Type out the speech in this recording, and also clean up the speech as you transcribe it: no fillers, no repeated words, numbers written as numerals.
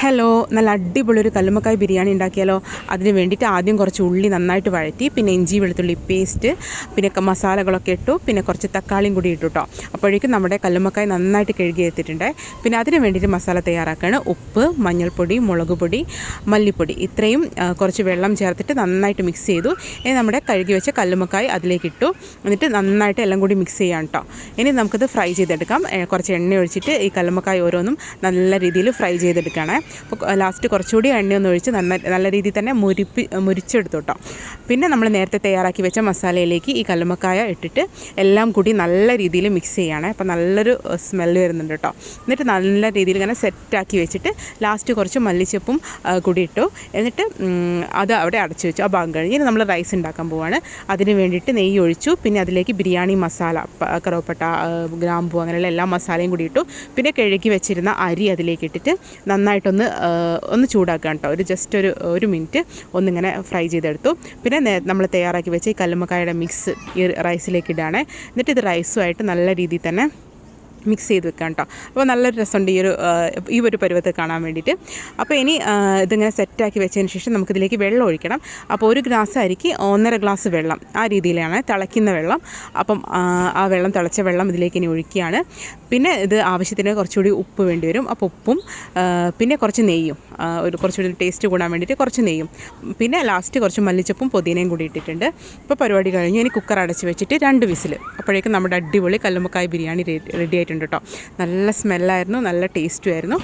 Hello, നല്ല അടിപൊളിയൊരു കല്ലുമ്മക്കായ് ബിരിയാണി ഉണ്ടാക്കിയാലോ? അതിന് വേണ്ടിയിട്ട് ആദ്യം കുറച്ച് ഉള്ളി നന്നായിട്ട് വഴറ്റി, പിന്നെ ഇഞ്ചി വെളുത്തുള്ളി പേസ്റ്റ്, പിന്നെ മസാലകളൊക്കെ ഇട്ടു, പിന്നെ കുറച്ച് തക്കാളിയും കൂടി ഇട്ടു കേട്ടോ. അപ്പോഴേക്കും നമ്മുടെ കല്ലുമ്മക്കായ് നന്നായിട്ട് കഴുകി എടുത്തിട്ടുണ്ട്. പിന്നെ അതിന് വേണ്ടിയിട്ട് മസാല തയ്യാറാക്കുകയാണ്. ഉപ്പ്, മഞ്ഞൾപ്പൊടി, മുളക് പൊടി, മല്ലിപ്പൊടി, ഇത്രയും കുറച്ച് വെള്ളം ചേർത്തിട്ട് നന്നായിട്ട് മിക്സ് ചെയ്തു. ഇനി നമ്മുടെ കഴുകി വെച്ച കല്ലുമ്മക്കായ് അതിലേക്ക് ഇട്ടു. എന്നിട്ട് നന്നായിട്ട് എല്ലാം കൂടി മിക്സ് ചെയ്യാം കേട്ടോ. ഇനി നമുക്കിത് ഫ്രൈ ചെയ്തെടുക്കാം. കുറച്ച് എണ്ണ ഒഴിച്ചിട്ട് ഈ കല്ലുമ്മക്കായ് ഓരോന്നും നല്ല രീതിയിൽ ഫ്രൈ ചെയ്തെടുക്കുകയാണ്. അപ്പോൾ ലാസ്റ്റ് കുറച്ചുകൂടി എണ്ണയൊന്ന് ഒഴിച്ച് നല്ല രീതിയിൽ തന്നെ മുരിച്ചെടുത്തു കേട്ടോ. പിന്നെ നമ്മൾ നേരത്തെ തയ്യാറാക്കി വെച്ച മസാലയിലേക്ക് ഈ കല്ലുമ്മക്കായ ഇട്ടിട്ട് എല്ലാം കൂടി നല്ല രീതിയിൽ മിക്സ് ചെയ്യുകയാണ്. അപ്പോൾ നല്ലൊരു സ്മെല്ല് വരുന്നുണ്ട് കേട്ടോ. എന്നിട്ട് നല്ല രീതിയിൽ ഇങ്ങനെ സെറ്റാക്കി വെച്ചിട്ട് ലാസ്റ്റ് കുറച്ച് മല്ലിച്ചപ്പും കൂടി ഇട്ടു. എന്നിട്ട് അത് അവിടെ അടച്ചു വെച്ചു. ആ ഭാഗം കഴിഞ്ഞ് നമ്മൾ റൈസ് ഉണ്ടാക്കാൻ പോവുകയാണ്. അതിന് വേണ്ടിയിട്ട് നെയ്യ് ഒഴിച്ചു. പിന്നെ അതിലേക്ക് ബിരിയാണി മസാല, കറുവപ്പട്ട, ഗ്രാമ്പൂ, അങ്ങനെയുള്ള എല്ലാ മസാലയും കൂടി ഇട്ടു. പിന്നെ കഴുകി വെച്ചിരുന്ന അരി അതിലേക്ക് ഇട്ടിട്ട് നന്നായിട്ടൊന്ന് ചൂടാക്കാം കേട്ടോ. ജസ്റ്റ് ഒരു മിനിറ്റ് ഒന്നിങ്ങനെ ഫ്രൈ ചെയ്തെടുത്തു. പിന്നെ നമ്മൾ തയ്യാറാക്കി വെച്ച ഈ കല്ലുമ്മക്കായുടെ മിക്സ് ഈ റൈസിലേക്ക് ഇടുകയാണ്. എന്നിട്ട് ഇത് റൈസുമായിട്ട് നല്ല രീതിയിൽ തന്നെ മിക്സ് ചെയ്ത് വെക്കാം കേട്ടോ. അപ്പോൾ നല്ലൊരു രസമുണ്ട് ഈ ഒരു പരുവത്തെ കാണാൻ വേണ്ടിയിട്ട്. അപ്പോൾ ഇനി ഇതിങ്ങനെ സെറ്റാക്കി വെച്ചതിന് ശേഷം നമുക്കിതിലേക്ക് വെള്ളം ഒഴിക്കണം. അപ്പോൾ ഒരു ഗ്ലാസ് അരിക്ക് 1.5 ഗ്ലാസ് വെള്ളം, ആ രീതിയിലാണ് തിളയ്ക്കുന്ന വെള്ളം. അപ്പം ആ വെള്ളം, തിളച്ച വെള്ളം ഇതിലേക്ക് ഇനി ഒഴിക്കുകയാണ്. പിന്നെ ഇത് ആവശ്യത്തിന് കുറച്ചുകൂടി ഉപ്പ് വേണ്ടി വരും. അപ്പോൾ ഉപ്പും പിന്നെ കുറച്ച് നെയ്യും, കുറച്ചുകൂടി ടേസ്റ്റ് കൂടാൻ വേണ്ടിയിട്ട് കുറച്ച് നെയ്യും, പിന്നെ ലാസ്റ്റ് കുറച്ച് മല്ലിച്ചപ്പും പുതിനയും കൂടി ഇട്ടിട്ടുണ്ട്. ഇപ്പോൾ പരിപാടി കഴിഞ്ഞ് ഇനി കുക്കർ അടച്ച് വെച്ചിട്ട് 2 വിസിൽ. അപ്പോഴേക്കും നമ്മുടെ അടിപൊളി കല്ലുമ്മക്കായ് ബിരിയാണി റെഡി ആയിട്ടുണ്ട് കേട്ടോ. നല്ല സ്മെല്ലായിരുന്നു, നല്ല ടേസ്റ്റും ആയിരുന്നു.